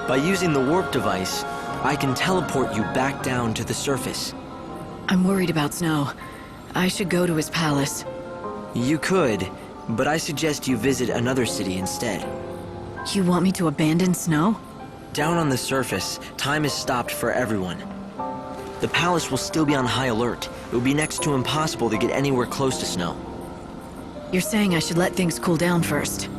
By using the warp device, I can teleport you back down to the surface. I'm worried about Snow. I should go to his palace. You could, but I suggest you visit another city instead. You want me to abandon Snow? Down on the surface, time is stopped for everyone. The palace will still be on high alert. It would be next to impossible to get anywhere close to Snow. You're saying I should let things cool down first.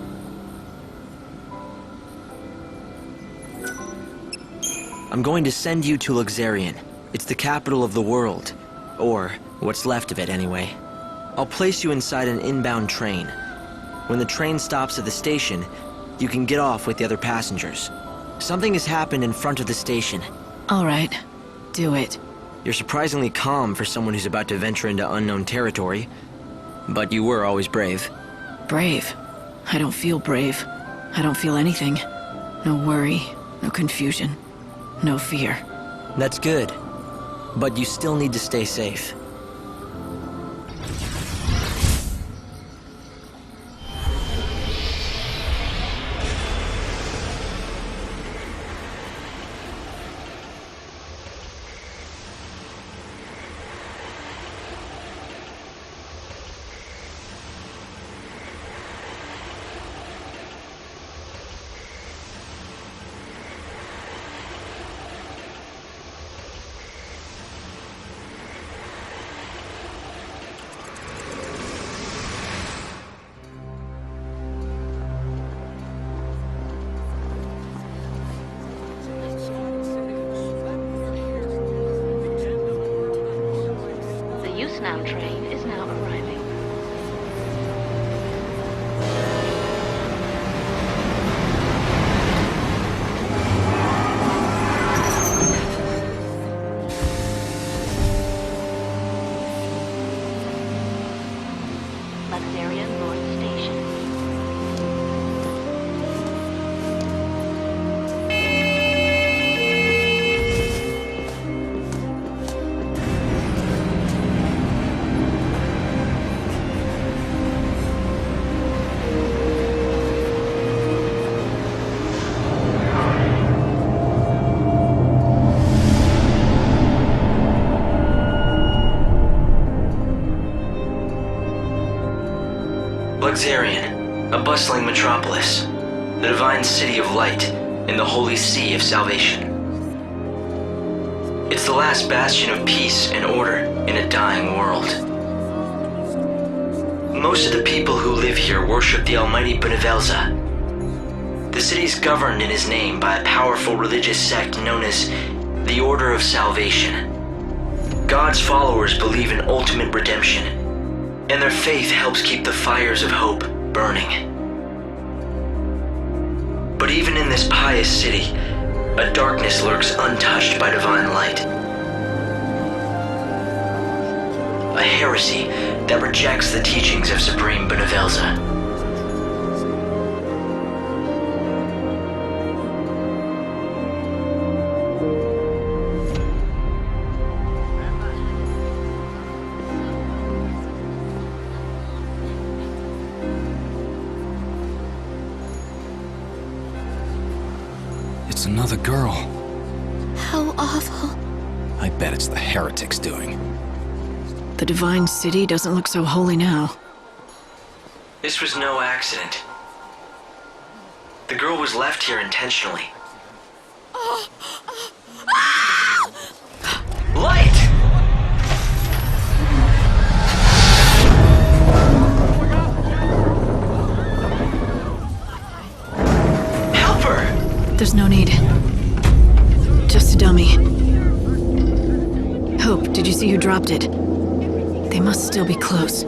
I'm going to send you to Luxerion. It's the capital of the world. Or, what's left of it anyway. I'll place you inside an inbound train. When the train stops at the station, you can get off with the other passengers. Something has happened in front of the station. All right. Do it. You're surprisingly calm for someone who's about to venture into unknown territory. But you were always brave. Brave? I don't feel brave. I don't feel anything. No worry, no confusion, no fear. That's good. But you still need to stay safe. Train is now arriving. Luxerion North Station. Luxerion, a bustling metropolis, the divine city of light in the holy sea of salvation. It's the last bastion of peace and order in a dying world. Most of the people who live here worship the almighty Benevelza. The city is governed in his name by a powerful religious sect known as the Order of Salvation. God's followers believe in ultimate redemption, and their faith helps keep the fires of hope burning. But even in this pious city, a darkness lurks untouched by divine light. A heresy that rejects the teachings of Supreme Benevelza. It's another girl. How awful. I bet it's the heretic's doing. The divine city doesn't look so holy now. This was no accident. The girl was left here intentionally. Light! Help her! There's no need. Just a dummy. Hope, did you see who dropped it? They must still be close.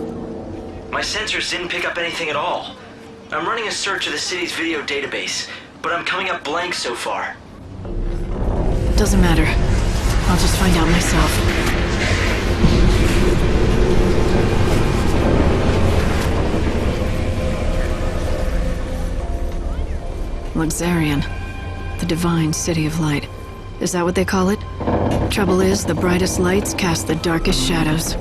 My sensors didn't pick up anything at all. I'm running a search of the city's video database, but I'm coming up blank so far. Doesn't matter. I'll just find out myself. Luxerion. The divine city of light. Is that what they call it? Trouble is, the brightest lights cast the darkest shadows.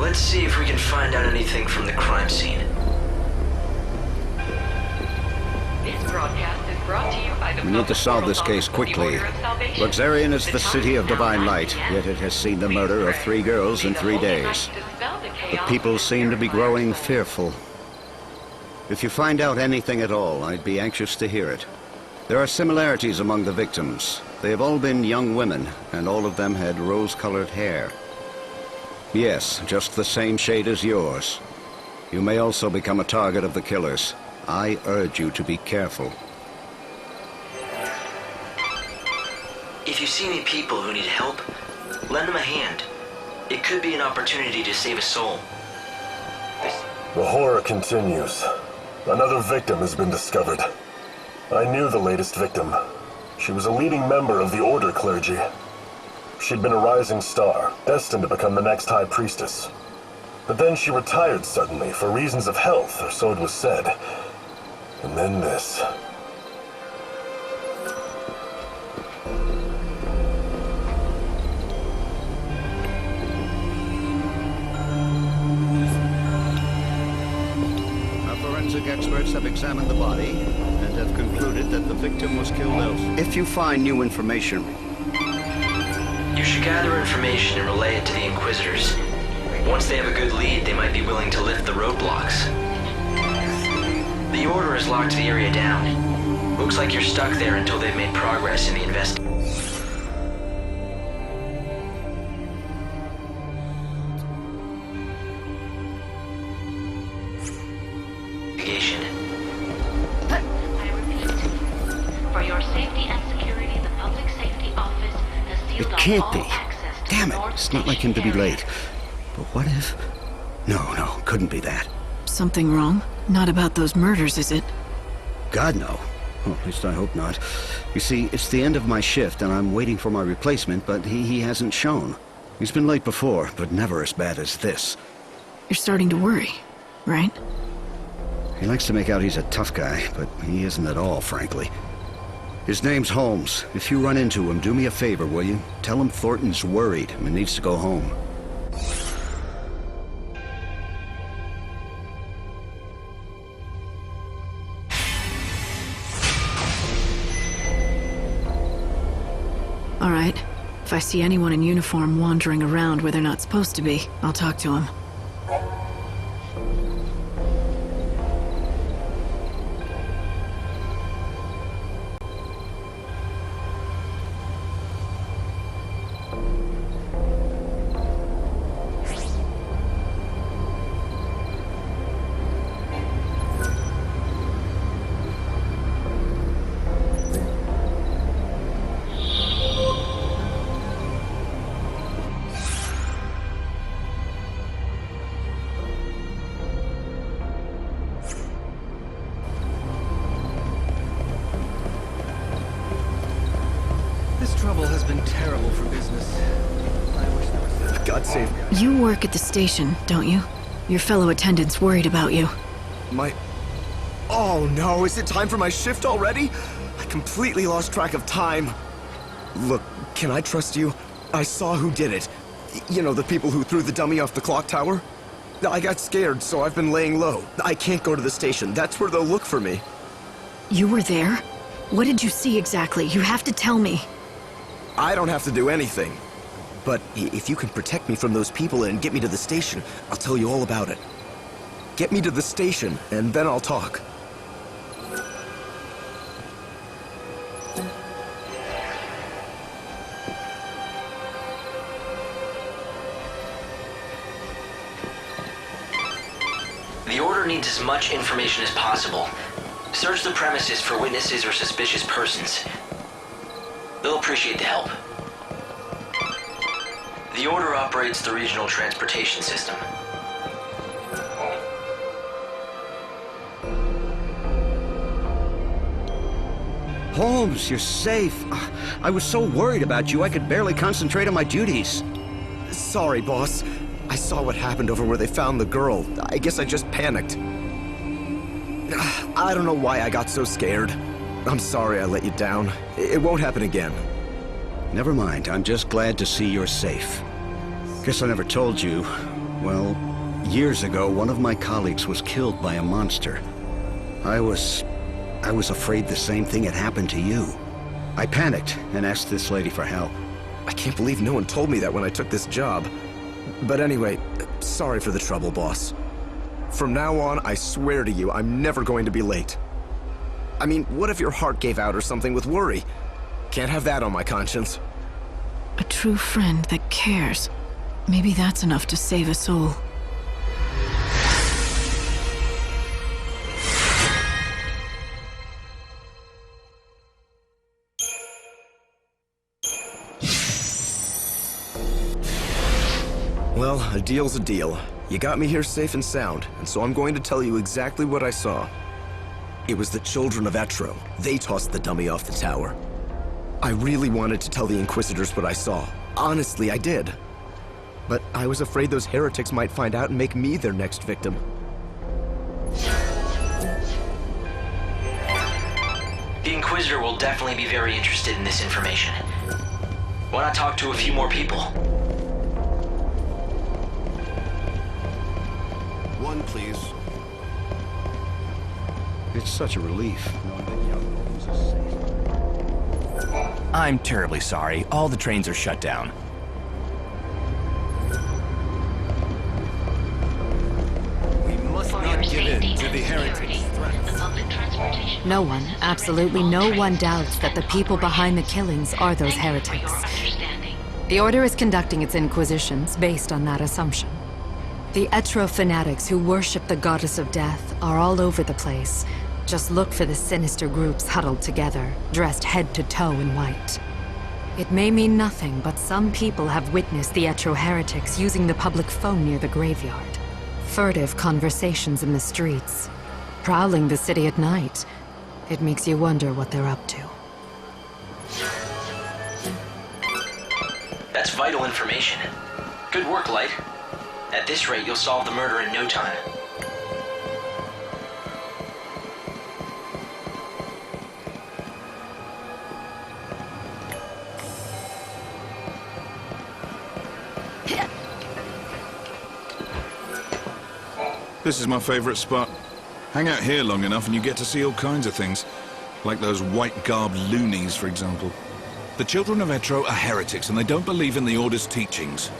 Let's see if we can find out anything from the crime scene. This broadcast is brought to you by the We need to solve this case quickly. Luxerion is the city of divine light, yet it has seen the murder of 3 girls in 3 days. The people seem to be growing fearful. If you find out anything at all, I'd be anxious to hear it. There are similarities among the victims. They have all been young women, and all of them had rose-colored hair. Yes, just the same shade as yours. You may also become a target of the killers. I urge you to be careful. If you see any people who need help, lend them a hand. It could be an opportunity to save a soul. The horror continues. Another victim has been discovered. I knew the latest victim. She was a leading member of the Order clergy. She'd been a rising star, destined to become the next High Priestess. But then she retired suddenly for reasons of health, or so it was said. And then this. Our forensic experts have examined the body and have concluded that the victim was killed elsewhere. If you find new information, You should gather information and relay it to the Inquisitors. Once they have a good lead, they might be willing to lift the roadblocks. The Order has locked the area down. Looks like you're stuck there until they've made progress in the investigation. I repeat, for your safety and security, the Public Safety Office has sealed it off can't all be. access to Damn the it, North it's not like him to be Station area. late. But what if... No, couldn't be that. Something wrong? Not about those murders, is it? God, no. Well, at least I hope not. You see, it's the end of my shift, and I'm waiting for my replacement, but he hasn't shown. He's been late before, but never as bad as this. You're starting to worry, right? He likes to make out he's a tough guy, but he isn't at all, frankly. His name's Holmes. If you run into him, do me a favor, will you? Tell him Thornton's worried and needs to go home. All right. If I see anyone in uniform wandering around where they're not supposed to be, I'll talk to them. This trouble has been terrible for business. I wish there was... God save me. You work at the station, don't you? Your fellow attendant's worried about you. My... Oh no, is it time for my shift already? I completely lost track of time. Look, can I trust you? I saw who did it. You know, the people who threw the dummy off the clock tower? I got scared, so I've been laying low. I can't go to the station. That's where they'll look for me. You were there? What did you see exactly? You have to tell me. I don't have to do anything. But if you can protect me from those people and get me to the station, I'll tell you all about it. Get me to the station, and then I'll talk. The Order needs as much information as possible. Search the premises for witnesses or suspicious persons. They'll appreciate the help. The Order operates the regional transportation system. Holmes, you're safe. I was so worried about you, I could barely concentrate on my duties. Sorry, boss. I saw what happened over where they found the girl. I guess I just panicked. I don't know why I got so scared. I'm sorry I let you down. It won't happen again. Never mind, I'm just glad to see you're safe. Guess I never told you. Well, years ago, one of my colleagues was killed by a monster. I was afraid the same thing had happened to you. I panicked and asked this lady for help. I can't believe no one told me that when I took this job. But anyway, sorry for the trouble, boss. From now on, I swear to you, I'm never going to be late. I mean, what if your heart gave out or something with worry? Can't have that on my conscience. A true friend that cares. Maybe that's enough to save a soul. Well, a deal's a deal. You got me here safe and sound, and so I'm going to tell you exactly what I saw. It was the children of Etro. They tossed the dummy off the tower. I really wanted to tell the Inquisitors what I saw. Honestly, I did. But I was afraid those heretics might find out and make me their next victim. The Inquisitor will definitely be very interested in this information. Why not talk to a few more people? One, please. It's such a relief knowing that young Holmes is safe. I'm terribly sorry. All the trains are shut down. We must For not your give in safety to and the heretics' security, the threats. public transportation No one, office has absolutely directed all no one trains doubts that the to people behind the operations. killings are those Thank you for heretics. your understanding. The Order is conducting its inquisitions based on that assumption. The Etro fanatics who worship the goddess of death are all over the place. Just look for the sinister groups huddled together, dressed head to toe in white. It may mean nothing, but some people have witnessed the Etro heretics using the public phone near the graveyard. Furtive conversations in the streets. Prowling the city at night. It makes you wonder what they're up to. That's vital information. Good work, Light. At this rate, you'll solve the murder in no time. This is my favorite spot. Hang out here long enough and you get to see all kinds of things. Like those white-garbed loonies, for example. The children of Etro are heretics and they don't believe in the Order's teachings.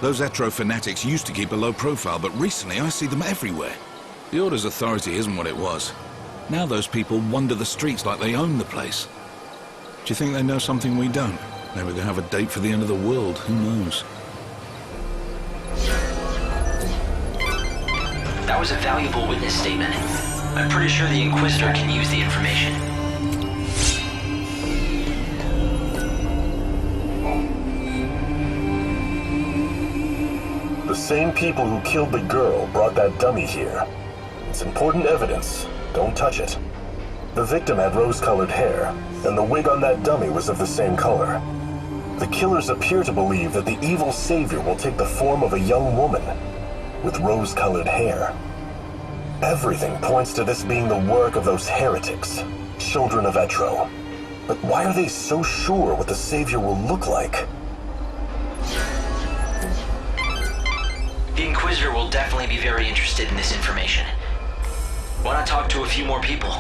Those Etro fanatics used to keep a low profile, but recently I see them everywhere. The Order's authority isn't what it was. Now those people wander the streets like they own the place. Do you think they know something we don't? Maybe they have a date for the end of the world, who knows? That was a valuable witness statement. I'm pretty sure the Inquisitor can use the information. The same people who killed the girl brought that dummy here. It's important evidence. Don't touch it. The victim had rose-colored hair, and the wig on that dummy was of the same color. The killers appear to believe that the evil savior will take the form of a young woman with rose-colored hair. Everything points to this being the work of those heretics, children of Etro. But why are they so sure what the savior will look like? The Inquisitor will definitely be very interested in this information. Why not talk to a few more people?